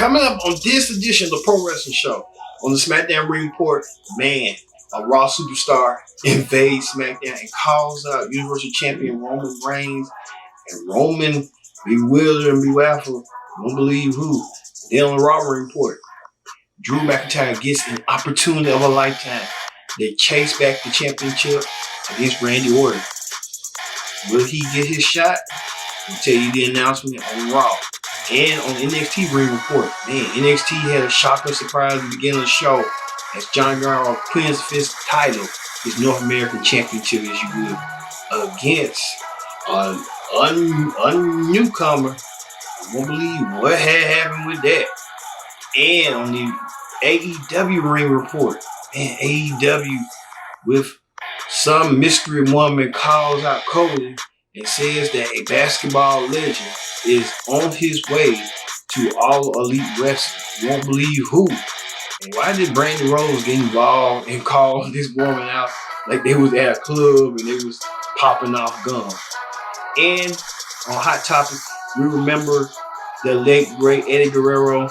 Coming up on this edition of the Pro Wrestling Show, on the SmackDown Ring Report, man, a Raw superstar invades SmackDown and calls out Universal Champion Roman Reigns, and Roman bewildered and bewaffled, won't believe who. Then on the Raw Ring Report, Drew McIntyre gets an opportunity of a lifetime. They chase back the championship against Randy Orton. Will he get his shot? I'll tell you the announcement on Raw. And on NXT Ring Report, man, NXT had a shocker surprise at the beginning of the show as Johnny Gargano cleans his title, his North American Championship, as you would, against a newcomer. I won't believe what had happened with that. And on the AEW Ring Report, man, AEW with some mystery woman calls out Cody and says that a basketball legend is on his way to All Elite Wrestling. Won't believe who. And why did Brandy Rose get involved and call this woman out like they was at a club and they was popping off gum? And on Hot Topic, we remember the late great Eddie Guerrero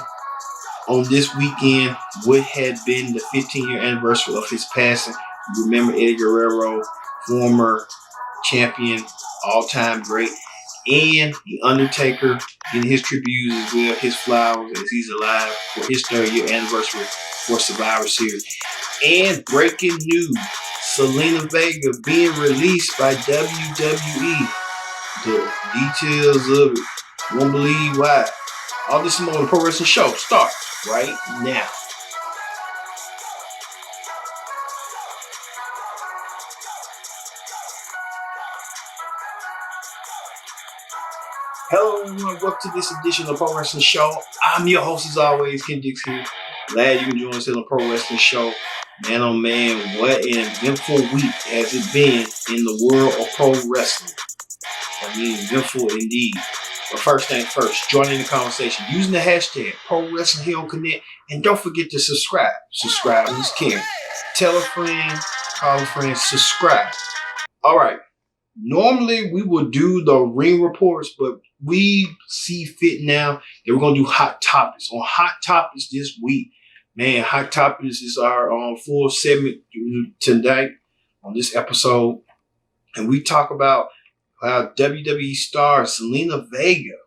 on this weekend, what had been the 15-year anniversary of his passing. You remember Eddie Guerrero, former champion, all-time great, and The Undertaker getting his tribute as well, his flowers as he's alive for his 30th year anniversary for Survivor Series. And breaking news, Zelina Vega being released by WWE. The details of it, won't believe why. All this and more on the Pro Wrestling Show starts right now. Hello everyone, welcome to this edition of the Pro Wrestling Show. I'm your host as always, Ken Dix here. Glad you can join us on the Pro Wrestling Show. Man oh man, what an eventful week has it been in the world of pro wrestling. I mean, eventful indeed. But first thing first, join in the conversation using the hashtag Pro Wrestling Here on Connect, and don't forget to subscribe. Subscribe is caring. Tell a friend, call a friend, subscribe. All right. Normally we would do the ring reports, but we see fit now that we're gonna do hot topics. On hot topics this week, man, hot topics is our full segment tonight on this episode, and we talk about how WWE star Zelina Vega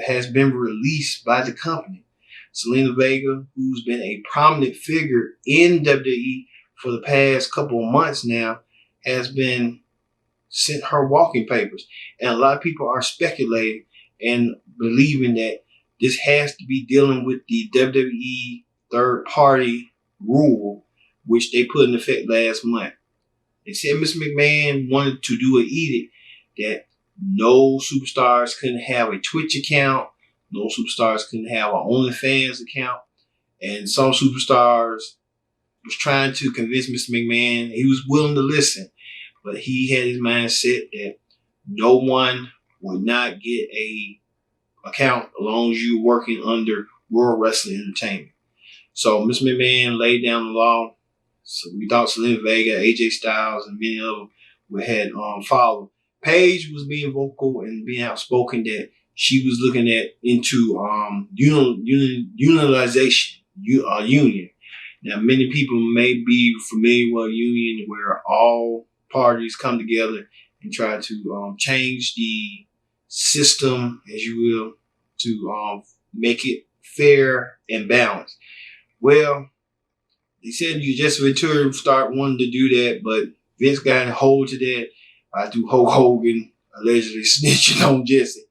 has been released by the company. Zelina Vega, who's been a prominent figure in WWE for the past couple of months now, has been sent her walking papers. And a lot of people are speculating and believing that this has to be dealing with the WWE third party rule, which they put in effect last month. They said Mr. McMahon wanted to do an edict that no superstars couldn't have a Twitch account, no superstars couldn't have an OnlyFans account, and some superstars was trying to convince Mr. McMahon he was willing to listen. But he had his mindset that no one would not get a account as long as you're working under World Wrestling Entertainment. So Mr. McMahon laid down the law. So we thought Zelina Vega, AJ Styles, and many of them had followed. Paige was being vocal and being outspoken that she was looking into unionization, union. Now, many people may be familiar with a union where all parties come together and try to change the system, as you will, to make it fair and balanced. Well, they said Jesse Ventura start wanting to do that, but Vince got a hold to that through Hulk Hogan allegedly snitching on Jesse.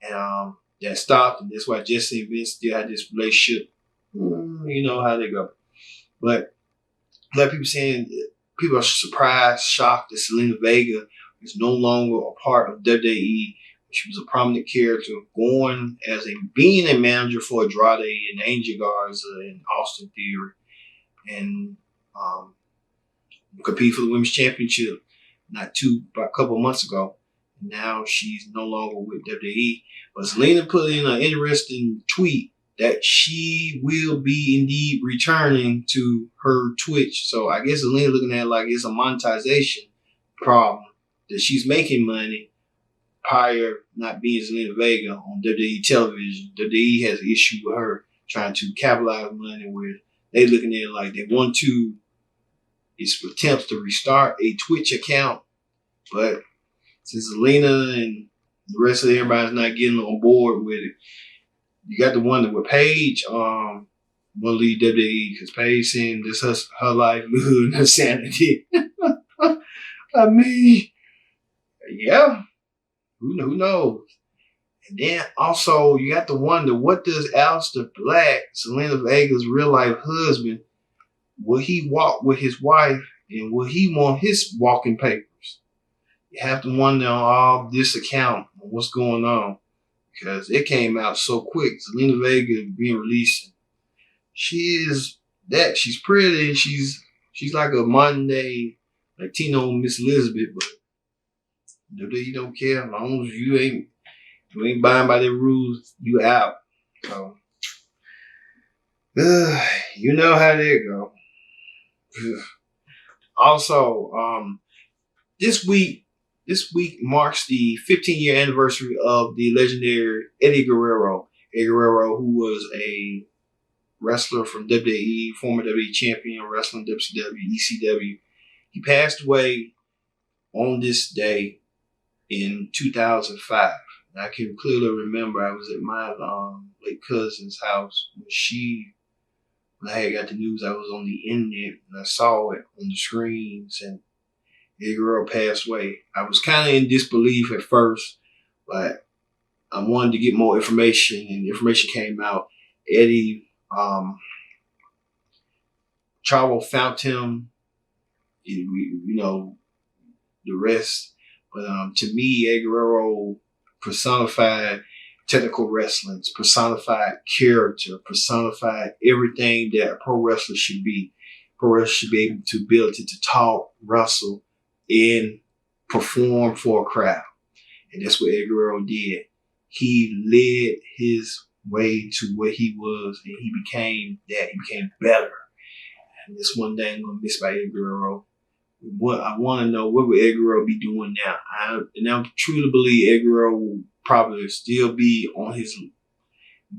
And that stopped, and that's why Jesse and Vince still had this relationship. You know how they go. But a lot of people saying people are surprised, shocked that Zelina Vega is no longer a part of WWE. She was a prominent character, going as being a manager for Andrade and Angel Garza and Austin Theory, and compete for the Women's Championship about a couple of months ago. Now she's no longer with WWE. But Zelina put in an interesting tweet that she will be indeed returning to her Twitch. So I guess Zelina looking at it like it's a monetization problem, that she's making money prior not being Zelina Vega on WWE television, WWE has an issue with her trying to capitalize money where they looking at it like they want to. It's attempts to restart a Twitch account, but since Zelina and the rest of everybody's not getting on board with it, you got to wonder with Paige want to leave WWE because Paige saying this her livelihood and her sanity. I mean, yeah, who knows? And then also you got to wonder, what does Aleister Black, Zelina Vega's real life husband, will he walk with his wife and will he want his walking papers? You have to wonder on all this account what's going on, because it came out so quick. Zelina Vega being released. She's pretty. She's like a modern day Latino Miss Elizabeth, but WWE don't care as long as you ain't buying by their rules, you out. So you know how they go. Also, this week marks the 15-year anniversary of the legendary Eddie Guerrero. Eddie Guerrero, who was a wrestler from WWE, former WWE champion, wrestling WCW, ECW. He passed away on this day in 2005. And I can clearly remember I was at my late cousin's house when I got the news. I was on the internet and I saw it on the screens, and Eddie Guerrero passed away. I was kind of in disbelief at first, but I wanted to get more information, and the information came out. Eddie, Chavo found him, the rest. But to me, Eddie Guerrero personified technical wrestling, personified character, personified everything that a pro wrestler should be. Pro wrestler should be able to ability to talk, wrestle, and perform for a crowd. And that's what Eddie Guerrero did. He led his way to what he was, and he became that. He became better. And this one thing I'm going to miss by Eddie Guerrero. I want to know, what would Eddie Guerrero be doing now? I truly believe Eddie Guerrero will probably still be on his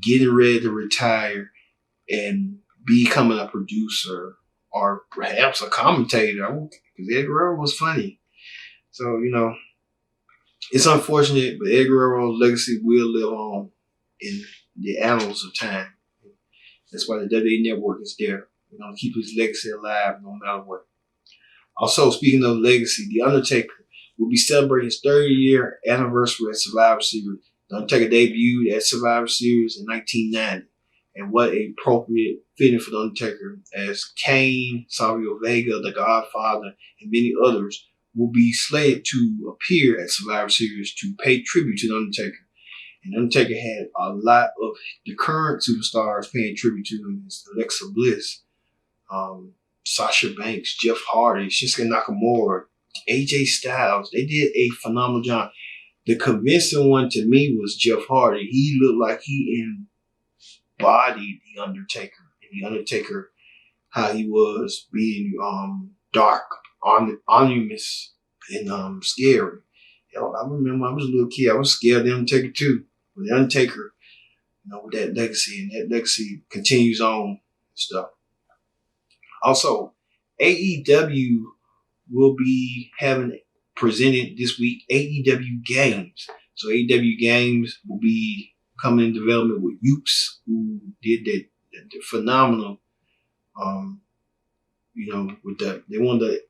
getting ready to retire and becoming a producer or perhaps a commentator. Because Eddie Guerrero was funny. So, it's unfortunate, but Eddie Guerrero's legacy will live on in the annals of time. That's why the WWE Network is there. We're going to keep his legacy alive no matter what. Also, speaking of legacy, The Undertaker will be celebrating his 30-year anniversary at Survivor Series. The Undertaker debuted at Survivor Series in 1990. And what a appropriate fitting for The Undertaker, as Kane, Savio Vega, The Godfather, and many others will be slated to appear at Survivor Series to pay tribute to The Undertaker. And The Undertaker had a lot of the current superstars paying tribute to him. It's Alexa Bliss, Sasha Banks, Jeff Hardy, Shinsuke Nakamura, AJ Styles. They did a phenomenal job. The convincing one to me was Jeff Hardy. He looked like he embodied The Undertaker. And The Undertaker, how he was being dark, ominous, and scary. I remember I was a little kid. I was scared of The Undertaker too. But The Undertaker, with that legacy, and that legacy continues on and stuff. Also, AEW will be presented this week AEW Games. So AEW Games will be coming in development with Ukes, who did that phenomenal. With that, they want the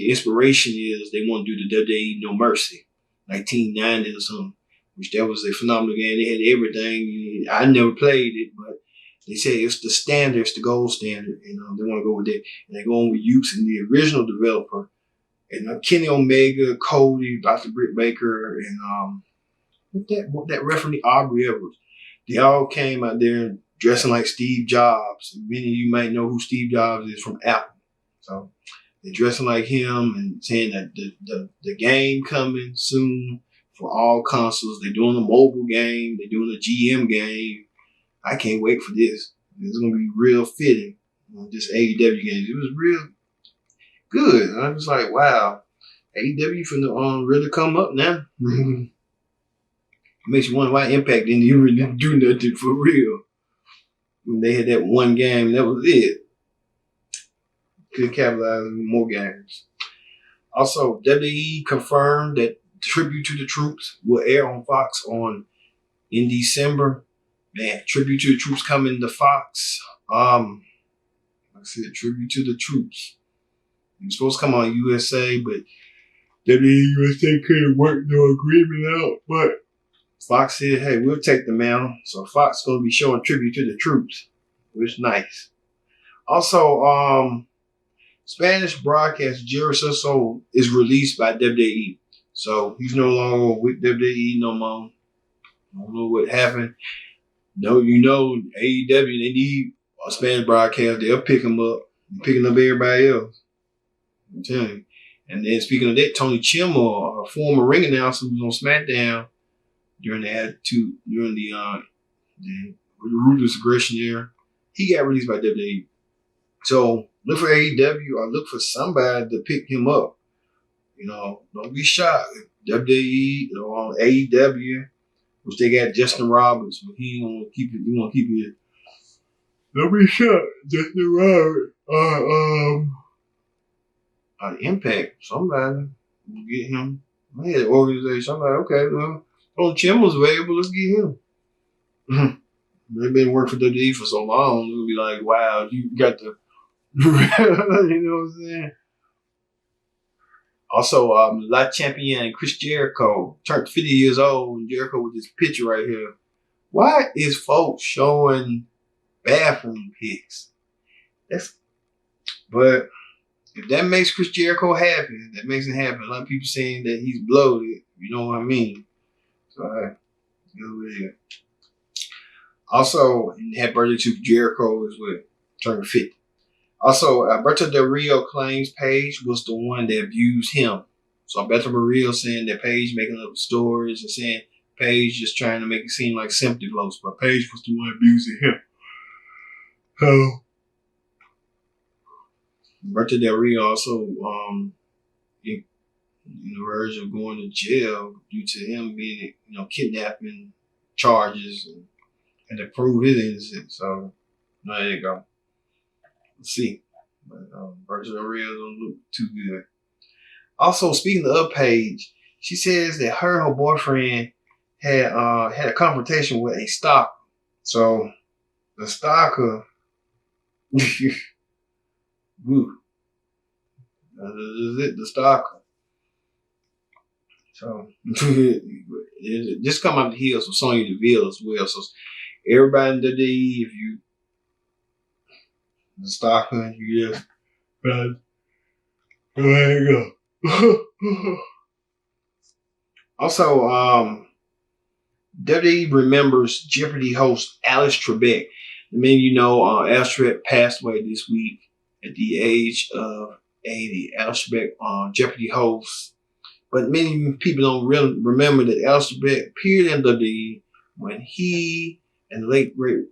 inspiration is they want to do the WWE No Mercy, 1990 or something, which that was a phenomenal game. They had everything. I never played it, but they say it's the standard, it's the gold standard, and they want to go with that. And they're going with Ukes and the original developer, and Kenny Omega, Cody, Dr. Britt Baker, and that referee Aubrey Edwards. They all came out there dressing like Steve Jobs. Many of you might know who Steve Jobs is from Apple. So they're dressing like him and saying that the game coming soon for all consoles. They're doing a mobile game. They're doing a GM game. I can't wait for this. It's going to be real fitting. This AEW game. It was real good. I was like, wow, AEW finna really come up now. makes you wonder why Impact didn't even do nothing for real. When they had that one game, that was it. Could capitalize on more games. Also, WWE confirmed that Tribute to the Troops will air on Fox in December. Man, Tribute to the Troops coming to Fox. Like I said, Tribute to the Troops. It was supposed to come on USA, but WWE USA couldn't work no agreement out. But Fox said, hey, we'll take the mantle. So Fox going to be showing Tribute to the Troops, which is nice. Also, Spanish broadcast Jerry Soso is released by WWE. So he's no longer with WWE no more. I don't know what happened. No, AEW, they need a Spanish broadcast. They'll pick him up. They're picking up everybody else. I'm telling you. And then speaking of that, Tony Chimel, a former ring announcer who was on SmackDown during the ruthless aggression era, he got released by WWE. So look for AEW or look for somebody to pick him up. Don't be shocked. WWE or AEW, which they got Justin Roberts, but he ain't gonna keep it. He gonna keep it. Don't be shocked. Justin Roberts Impact. Somebody will get him. I had an organization. I'm like, okay, well, Jim was available. Let's get him. They've been working for WWE for so long. It'll be like, wow, you got the, you know what I'm saying? Also, La Champion Chris Jericho turned 50 years old. And Jericho with this picture right here. Why is folks showing bathroom pics? But if that makes Chris Jericho happy, that makes him happy. A lot of people saying that he's bloated. You know what I mean? So, go with it. Also, happy birthday to Jericho as well, turning 50. Also, Alberto Del Rio claims Paige was the one that abused him. So Alberto Del Rio saying that Paige making up stories and saying Paige just trying to make it seem like sympathy votes, but Paige was the one abusing him. So Alberto Del Rio also in the verge of going to jail due to him being kidnapping charges and to prove his innocence. So there you go. Let's see. But Alberto Del Rio don't look too good. Also, speaking of Paige, she says that her and her boyfriend had a confrontation with a stalker. So the stalker, the stalker. So just come out the heels with Sonya Deville as well. So everybody in WWE, if you the stalker, you just there you go. Also, WWE remembers Jeopardy host Alex Trebek. Alex Trebek passed away this week at the age of 80. Alex Trebek, Jeopardy host. But many people don't really remember that Alex Trebek appeared in WWE when he and the late great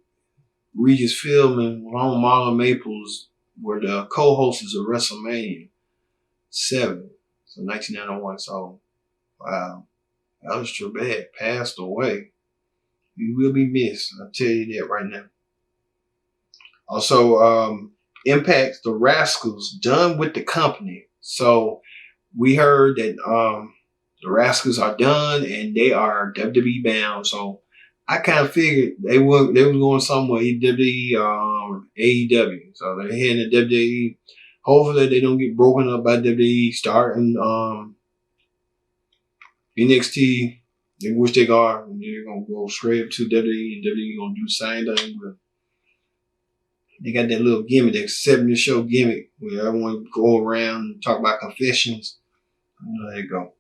Regis Philbin, along with Marlon Maples, were the co-hosts of WrestleMania 7. So 1991. So, wow. Alex Trebek passed away. He will be missed. I'll tell you that right now. Also, Impact, the Rascals, done with the company. So we heard that the Rascals are done and they are WWE bound. So I kind of figured they was going somewhere. WWE, AEW. So they're heading to WWE. Hopefully they don't get broken up by WWE starting NXT. They wish they are. They're gonna go straight up to WWE, and WWE gonna do the same thing. But they got that little gimmick, that 70 show gimmick, where everyone go around and talk about confessions. There you go.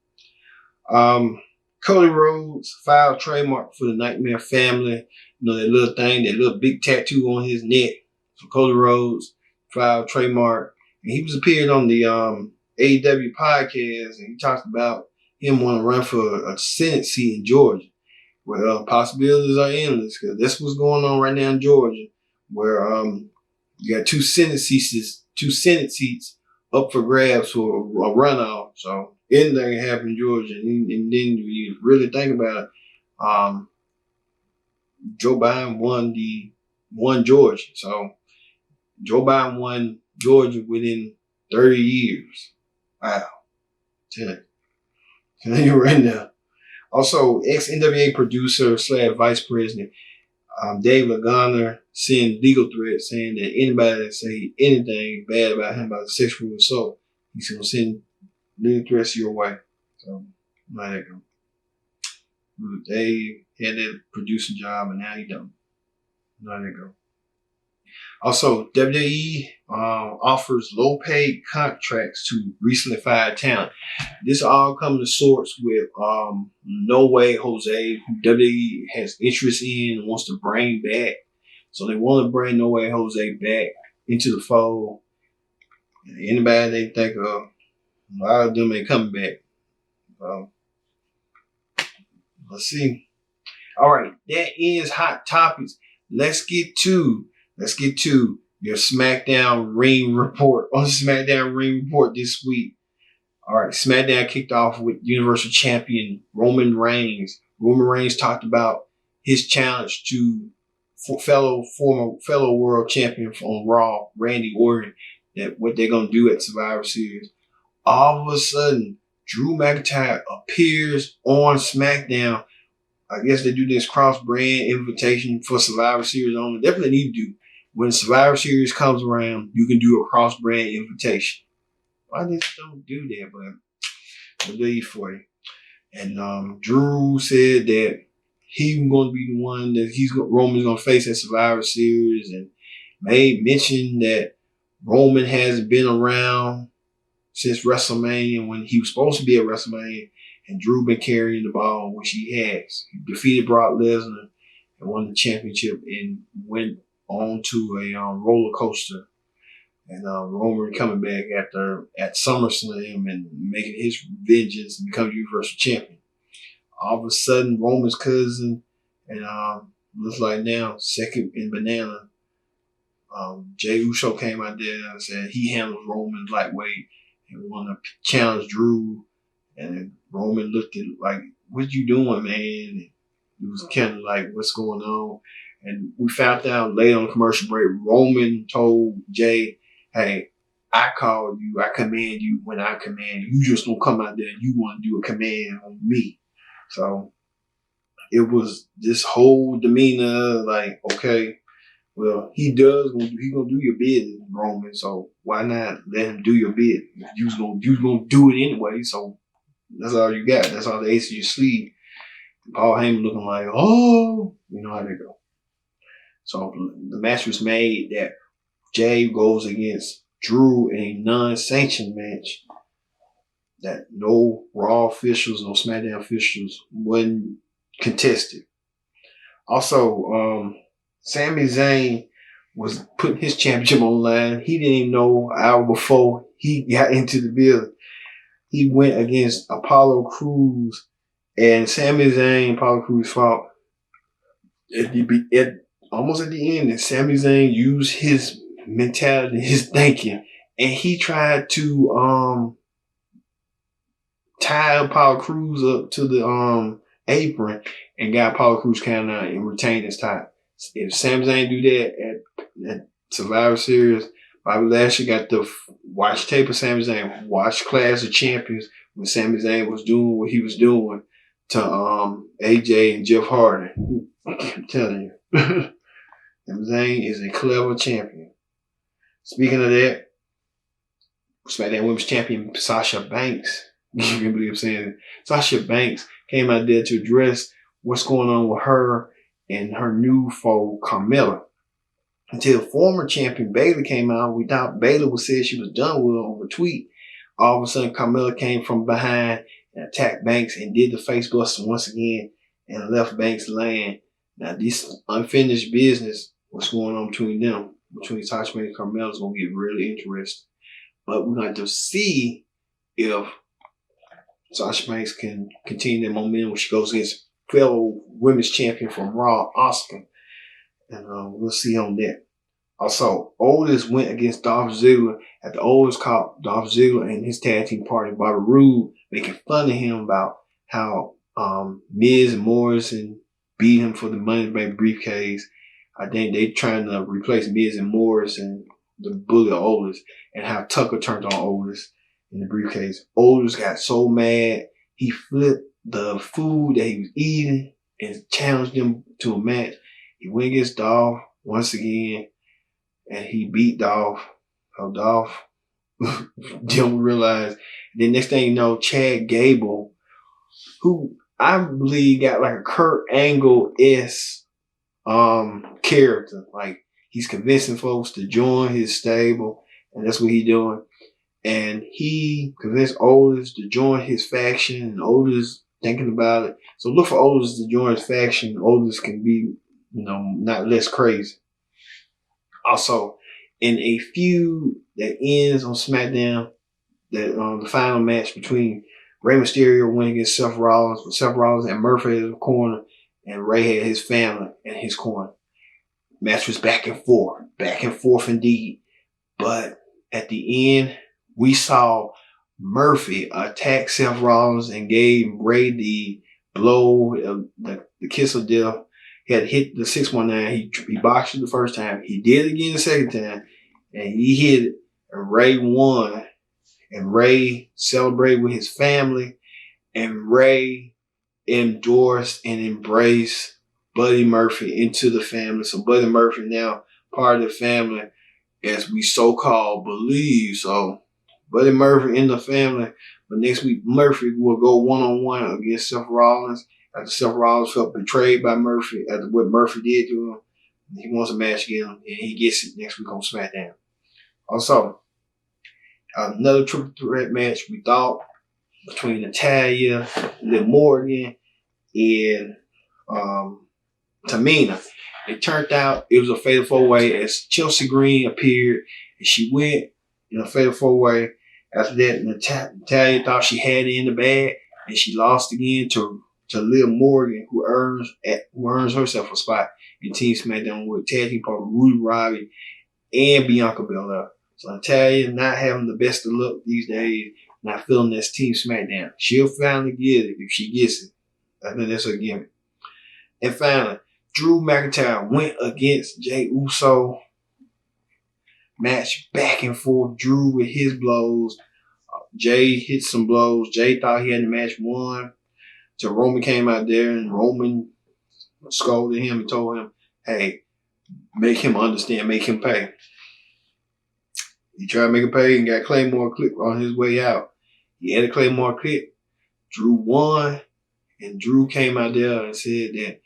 Cody Rhodes filed trademark for the Nightmare Family. That little thing, that little big tattoo on his neck. So Cody Rhodes filed trademark, and he was appearing on the AEW podcast, and he talked about him want to run for a Senate seat in Georgia. Well, possibilities are endless because that's what's going on right now in Georgia, where you got two Senate seats up for grabs for a runoff. So anything can happen in Georgia, and then you really think about it. Joe Biden won Georgia. So Joe Biden won Georgia within 30 years. Wow. Tell you right now. Also, ex-NWA producer / vice president Dave Lagana sent legal threats saying that anybody that say anything bad about him about sexual assault, he's going to send legal threats your way. So, let that go. Dave had that producing job and now he don't. Let that go. Also, WWE offers low-paid contracts to recently fired talent. This all comes to source with No Way Jose, who WWE has interest in and wants to bring back. So they want to bring No Way Jose back into the fold. Anybody they think of, a lot of them ain't coming back. Let's see. All right, that is Hot Topics. Let's get to your SmackDown Ring Report. On the SmackDown Ring Report this week. All right, SmackDown kicked off with Universal Champion Roman Reigns. Roman Reigns talked about his challenge to fellow world champion on Raw, Randy Orton, that what they're going to do at Survivor Series. All of a sudden, Drew McIntyre appears on SmackDown. I guess they do this cross-brand invitation for Survivor Series only. Definitely need to do. When Survivor Series comes around, you can do a cross-brand invitation. I just don't do that, but I'll leave for you. And Drew said that he's going to be the one that Roman's going to face at Survivor Series, and made mention that Roman hasn't been around since WrestleMania when he was supposed to be at WrestleMania. And Drew been carrying the ball, which he has. He defeated Brock Lesnar and won the championship and went on to a roller coaster. And Roman coming back at SummerSlam and making his vengeance and becoming Universal Champion. All of a sudden, Roman's cousin and looks like now second in banana. Jey Uso came out there and said he handles Roman lightweight and wanted to challenge Drew. And Roman looked at like, what you doing, man? And it was kind of like, what's going on? And we found out later on the commercial break, Roman told Jey, hey, I call you, I command you when I command you. You just don't come out there and you want to do a command on me. So it was this whole demeanor like, okay, well, he's gonna do your bidding, Roman. So why not let him do your bid? You was gonna do it anyway. So that's all you got. That's all the ace of your sleeve. Paul Heyman looking like, oh, you know how they go. So the match was made that Jey goes against Drew in a non-sanctioned match that no Raw officials, no SmackDown officials wasn't contested. Also, Sami Zayn was putting his championship on the line. He didn't even know an hour before he got into the building. He went against Apollo Crews, and Sami Zayn, Apollo Crews fought almost at the end. And Sami Zayn used his mentality, his thinking, and he tried to tie Apollo Crews up to the apron and got Apollo Crews counted out and retained his title. If Sami Zayn do that at Survivor Series, Bobby Lashley got the watch tape of Sami Zayn, watch Clash of Champions when Sami Zayn was doing what he was doing to AJ and Jeff Hardy. I'm telling you. Sami Zayn is a clever champion. Speaking of that, SmackDown Women's Champion Sasha Banks, you can believe I'm saying it, Sasha Banks came out there to address what's going on with her and her new foe, Carmella. Until former champion Bayley came out, we thought Bayley was said she was done with on the tweet. All of a sudden, Carmella came from behind and attacked Banks and did the face buster once again and left Banks laying. Now, this unfinished business, what's going on between them, between Sasha Banks and Carmella, is going to get really interesting. But we're going to see if Sasha Banks can continue that momentum when she goes against fellow women's champion from Raw, Asuka. And we'll see on that. Also, Otis went against Dolph Ziggler at the Otis caught Dolph Ziggler and his tag team partner Bobby Roode making fun of him about how Miz and Morrison beat him for the Money Bank briefcase. I think they trying to replace Miz and Morrison, the bully of Otis, and how Tucker turned on Otis in the briefcase. Otis got so mad, he flipped the food that he was eating and challenged him to a match. He went against Dolph once again, and he beat Dolph. So Dolph didn't realize. Then next thing you know, Chad Gable, who I believe got like a Kurt Angle-esque character. Like, he's convincing folks to join his stable, and that's what he's doing. And he convinced Otis to join his faction, and Otis thinking about it. So look for Otis to join his faction. Otis can be, not less crazy. Also, in a feud that ends on SmackDown, that the final match between Rey Mysterio went against Seth Rollins, but Seth Rollins and Murphy had his corner, and Rey had his family in his corner. Match was back and forth indeed. But at the end, we saw Murphy attack Seth Rollins and gave Rey the blow, the kiss of death. He had hit the 619. He boxed it the first time. He did it again the second time, and he hit it. And Rey won. And Rey celebrated with his family. And Rey endorsed and embraced Buddy Murphy into the family. So Buddy Murphy now part of the family, as we so-called believe. So Buddy Murphy in the family. But next week, Murphy will go one-on-one against Seth Rollins. After Seth Rollins felt betrayed by Murphy after what Murphy did to him. He wants a match again, and he gets it next week on SmackDown. Also, another triple threat match we thought between Natalya, Liv Morgan, and Tamina. It turned out it was a fatal four-way as Chelsea Green appeared, and she went in a fatal four-way. After that, Natalya thought she had it in the bag, and she lost again to Liv Morgan, who earns herself a spot in Team SmackDown with tag team partner Rudy Robbie and Bianca Belair. So Natalya not having the best of luck these days, not feeling this Team SmackDown. She'll finally get it if she gets it. I think that's her gimmick. And finally, Drew McIntyre went against Jey Uso. Match back and forth. Drew with his blows. Jey hit some blows. Jey thought he had the match won. So Roman came out there, and Roman scolded him and told him, hey, make him understand, make him pay. He tried to make him pay and got Claymore clip on his way out. He had a Claymore clip. Drew won, and Drew came out there and said that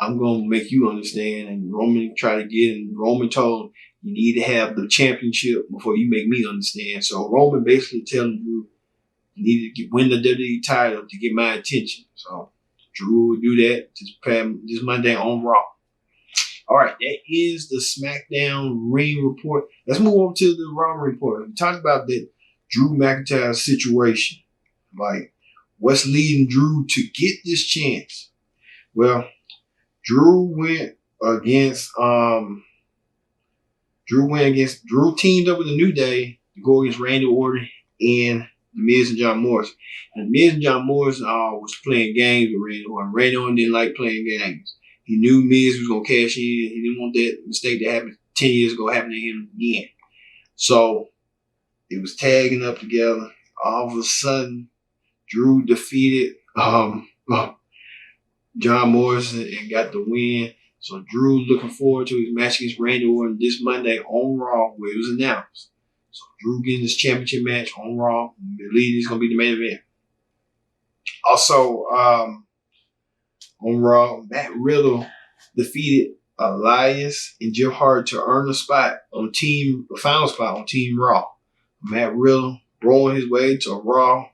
I'm going to make you understand. And Roman tried to get him. Roman told him, you need to have the championship before you make me understand. So Roman basically telling Drew, you need to win the WWE title to get my attention. So Drew will do that this Monday on Raw. All right, that is the SmackDown ring report. Let's move over to the Raw report. We talked about that Drew McIntyre situation. Like, what's leading Drew to get this chance? Well, Drew teamed up with the New Day to go against Randy Orton and The Miz and John Morrison. And Miz and John Morrison was playing games with Randy Orton. Randy Orton didn't like playing games. He knew Miz was going to cash in. He didn't want that mistake that happened 10 years ago happen to him again. So it was tagging up together. All of a sudden, Drew defeated John Morrison and got the win. So Drew looking forward to his match against Randy Orton this Monday on Raw, where it was announced. So Drew getting his championship match on Raw. I believe he's going to be the main event. Also, on Raw, Matt Riddle defeated Elias and Jeff Hardy to earn a final spot on Team Raw. Matt Riddle rolling his way to Raw.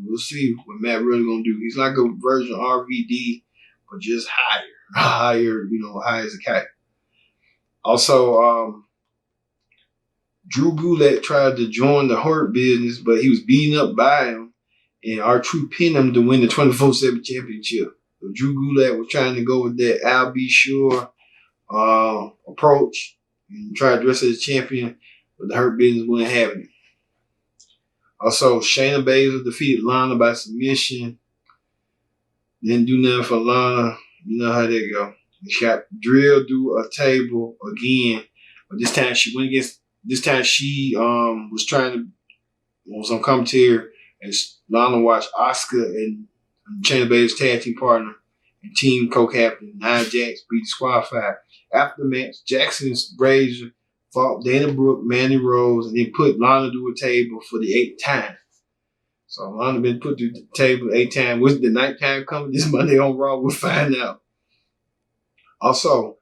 We'll see what Matt Riddle gonna do. He's like a version of RVD, but just higher, high as a kite. Also, Drew Gulak tried to join the Hurt Business, but he was beaten up by him, and R-Truth pinned him to win the 24/7 championship. So Drew Gulak was trying to go with that I'll be sure approach and try to dress as a champion, but the Hurt Business wasn't having it. Also, Shayna Baszler defeated Lana by submission. Didn't do nothing for Lana. You know how they go. She got drilled through a table again. But this time she went against. This time she was trying to was on commentary and Lana watched Asuka and Shayna Baszler's tag team partner and team co-captain Nia Jax be disqualified. After the match, Jackson's Razor fought Dana Brooke, Mandy Rose, and then put Lana through a table for the 8th time. So Lana been put through the table 8 times. Was the 9th time coming this Monday on Raw? We'll find out. Also,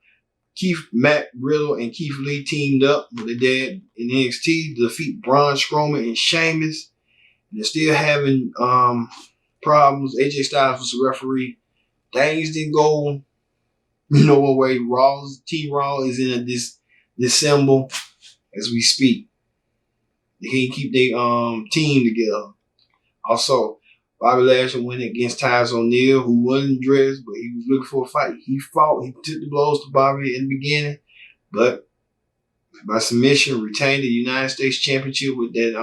Matt Riddle and Keith Lee teamed up with their dad in NXT to defeat Braun Strowman and Sheamus. And they're still having problems. AJ Styles was the referee. Things didn't go, one way. Team Raw is in a dissemble as we speak. They can't keep their team together. Also, Bobby Lashley went against Tyus O'Neil, who wasn't dressed, but he was looking for a fight. He fought. He took the blows to Bobby in the beginning, but by submission, retained the United States Championship with that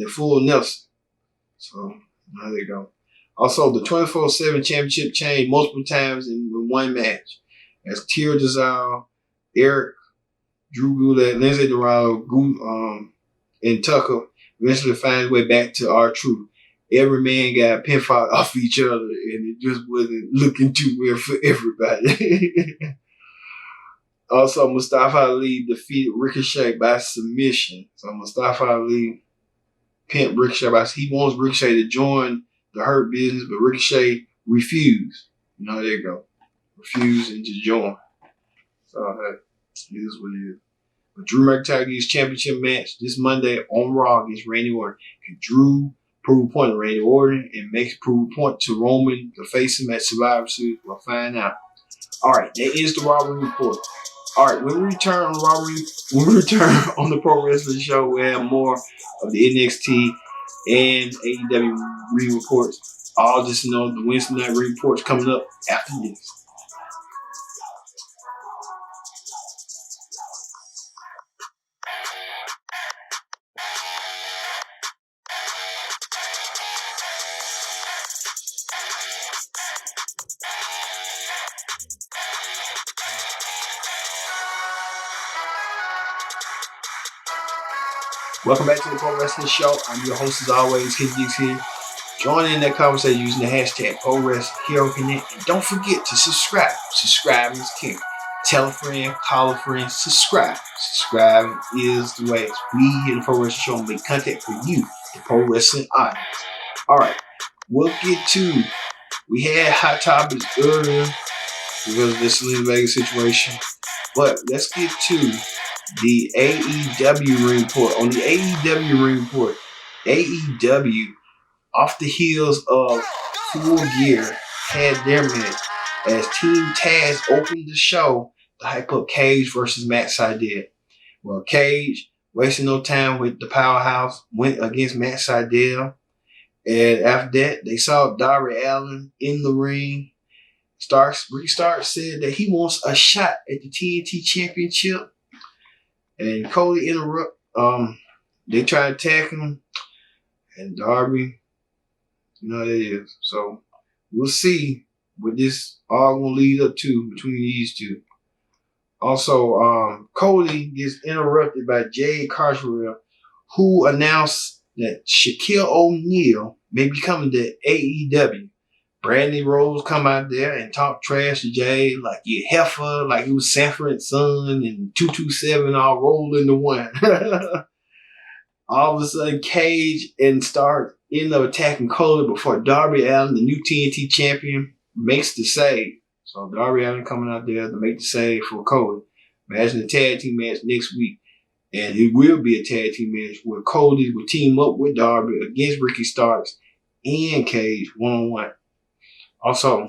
full Nelson. So, there they go. Also, the 24/7 Championship changed multiple times in one match. As Tira Desire, Eric, Drew Gulak, Lindsay Dorado, and Tucker eventually find his way back to R-Truth. Every man got pinfall off each other, and it just wasn't looking too well for everybody. Also, Mustafa Ali defeated Ricochet by submission. So Mustafa Ali pinned Ricochet he wants Ricochet to join the Hurt Business, but Ricochet refused. There you go. Refused and just join. So that is what it is. But Drew McIntyre gets championship match this Monday on Raw against Randy Orton. Can Drew prove a point to Randy Orton and make prove a point to Roman to face him at Survivor Series? We'll find out. All right, that is the Raw Report. All right, when we return on the Pro Wrestling Show, we'll have more of the NXT and AEW reports. All just know the Wednesday night reports coming up after this. Welcome back to the Pro Wrestling Show. I'm your host as always, Kid Geeks here. Join in that conversation using the hashtag ProWrestlingHeroConnect. And don't forget to subscribe. Subscribing is king. Tell a friend, call a friend, subscribe. Subscribing is the way. We here at the Pro Wrestling Show make content for you, the pro wrestling audience. All right, we'll get to. We had hot topics earlier because of this Selena Vega situation, but let's get to the AEW ring report. On the AEW ring report, AEW, off the heels of Full Gear, had their match as Team Taz opened the show to hype up Cage versus Matt Sydal. Well, Cage, wasting no time with the Powerhouse, went against Matt Sydal. And after that, they saw Darby Allin in the ring. Ricky Starks said that he wants a shot at the TNT Championship. And Cody interrupt. They try to attack him, and Darby, how that is. So we'll see what this all gonna lead up to between these two. Also, Cody gets interrupted by Jade Cargill, who announced that Shaquille O'Neal may be coming to AEW. Brandy Rose come out there and talk trash to Jay like you heifer, like it was Sanford and Son and 227 all rolled into one. All of a sudden, Cage and Stark end up attacking Cody before Darby Allin, the new TNT champion, makes the save. So Darby Allin coming out there to make the save for Cody. Imagine a tag team match next week. And it will be a tag team match where Cody will team up with Darby against Ricky Starks and Cage one-on-one. Also,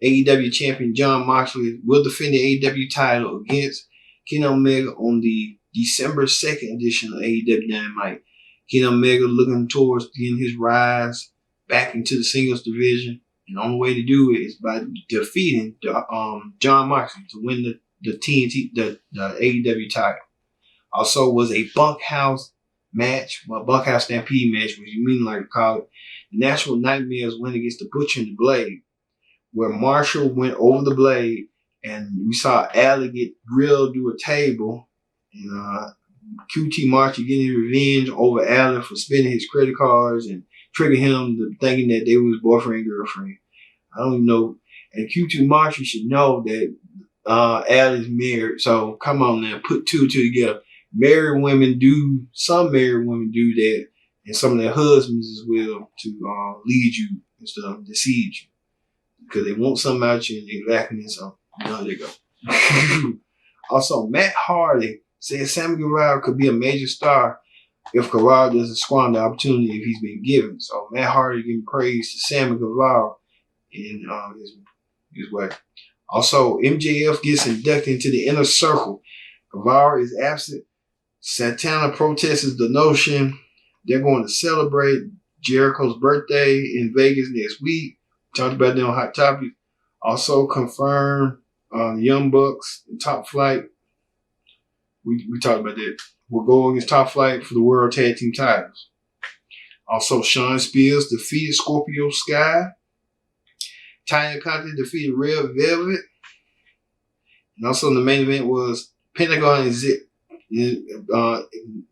AEW champion Jon Moxley will defend the AEW title against Kenny Omega on the December 2nd edition of AEW Dynamite. Kenny Omega looking towards getting his rise back into the singles division. And the only way to do it is by defeating Jon Moxley to win the TNT, the AEW title. Also was a bunkhouse match, well, Bunkhouse Stampede match, which you mean like to call it. The National Nightmares win against the Butcher and the Blade, where Marshall went over the Blade, and we saw Allie get grilled through a table, and QT Marshall getting his revenge over Allen for spending his credit cards and trigger him to thinking that they was boyfriend and girlfriend. I don't even know. And QT Marshall should know that Allie's married. So come on now, put two and two together. Some married women do that, and some of their husbands as well, to lead you and stuff, deceive you. Because they want something out you and they're lacking in something. There they go. Also, Matt Hardy said Sammy Guevara could be a major star if Guevara doesn't squander the opportunity if he's been given. So Matt Hardy giving praise to Sammy Guevara in his way. Also, MJF gets inducted into the inner circle. Guevara is absent. Santana protests the notion they're going to celebrate Jericho's birthday in Vegas next week. Talked about that on Hot Topic. Also confirmed Young Bucks and Top Flight. We talked about that. We'll go against Top Flight for the World Tag Team titles. Also, Shawn Spears defeated Scorpio Sky. Tanya Conti defeated Red Velvet. And also in the main event was Pentagon and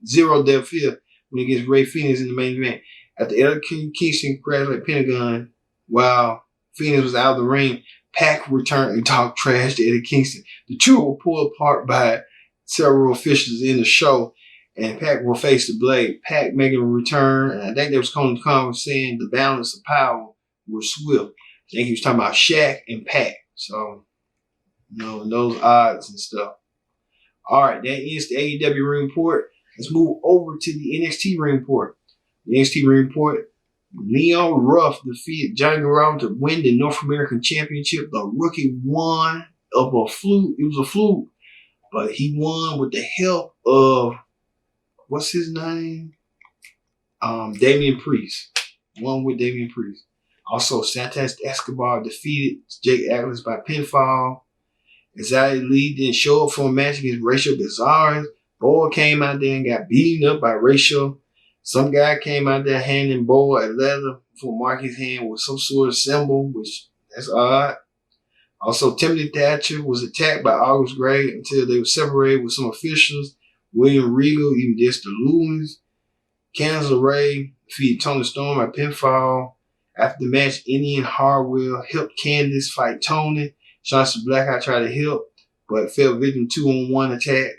Zero Del Fear when against Ray Phoenix in the main event. After Eddie Kingston congratulated Pentagon while Phoenix was out of the ring, Pac returned and talked trash to Eddie Kingston. The two were pulled apart by several officials in the show, and Pac will face the Blade. Pac making a return, and I think they was calling the conference saying the balance of power was swift. I think he was talking about Shaq and Pac. So, those odds and stuff. All right, that is the AEW ring report. Let's move over to the NXT ring report. The NXT ring report, Leon Ruff defeated Johnny Gargano to win the North American Championship. The rookie won of a fluke. It was a fluke. But he won with the help of, what's his name? Damian Priest. Won with Damian Priest. Also, Santos Escobar defeated Jake Atlas by pinfall. Xia Li didn't show up for a match against Rachel Gonzalez. Boy came out there and got beaten up by Rachel. Some guy came out there handing Boy a leather for Marky's hand with some sort of symbol, which that's odd. Also, Timothy Thatcher was attacked by August Gray until they were separated with some officials. William Regal even dissed the Lewis. Candice LeRae defeated Toni Storm by pinfall. After the match, Indian Harwell helped Candice fight Toni. Shotzi Blackheart tried to help, but fell victim 2-on-1 attack.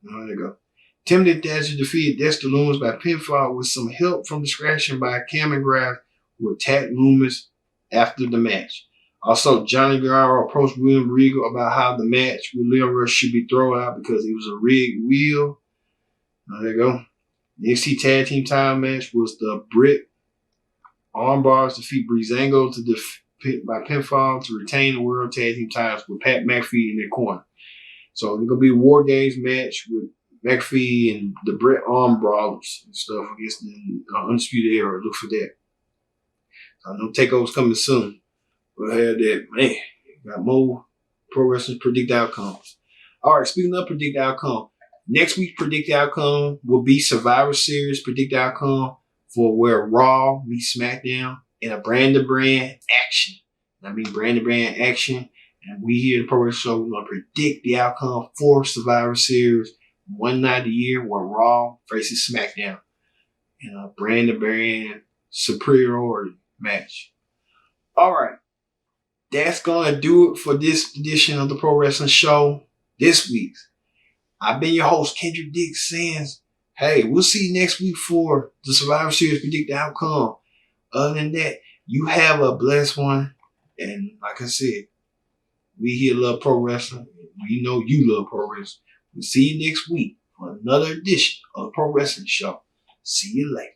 There you go. Timothy Thatcher defeated Dexter Loomis by pinfall with some help from discretion by Cameron Graff, who attacked Loomis after the match. Also, Johnny Gargano approached William Regal about how the match with Leon Rush should be thrown out because it was a rigged wheel. There you go. The NXT Tag Team title match was the Britt Armbars defeat Breezango by pinfall to retain the World Tag Team titles with Pat McAfee in their corner. So it's going to be a War Games match with McAfee and the Britt Armbars and stuff against the Undisputed Era. Look for that. I know TakeOver's coming soon. But I had that, man, got more Pro Wrestling Predict Outcomes. All right, speaking of Predict Outcome, next week's Predict Outcome will be Survivor Series Predict Outcome for where Raw meets SmackDown in a brand-to-brand action. I mean brand-to-brand action. And we here at the Pro Wrestling Show, we're going to predict the outcome for Survivor Series one night a year where Raw faces SmackDown in a brand-to-brand superiority match. All right. That's going to do it for this edition of the Pro Wrestling Show this week. I've been your host, Kendrick Dix, saying, hey, we'll see you next week for the Survivor Series Predict the Outcome. Other than that, you have a blessed one. And like I said, we here love pro wrestling. We know you love pro wrestling. We'll see you next week for another edition of the Pro Wrestling Show. See you later.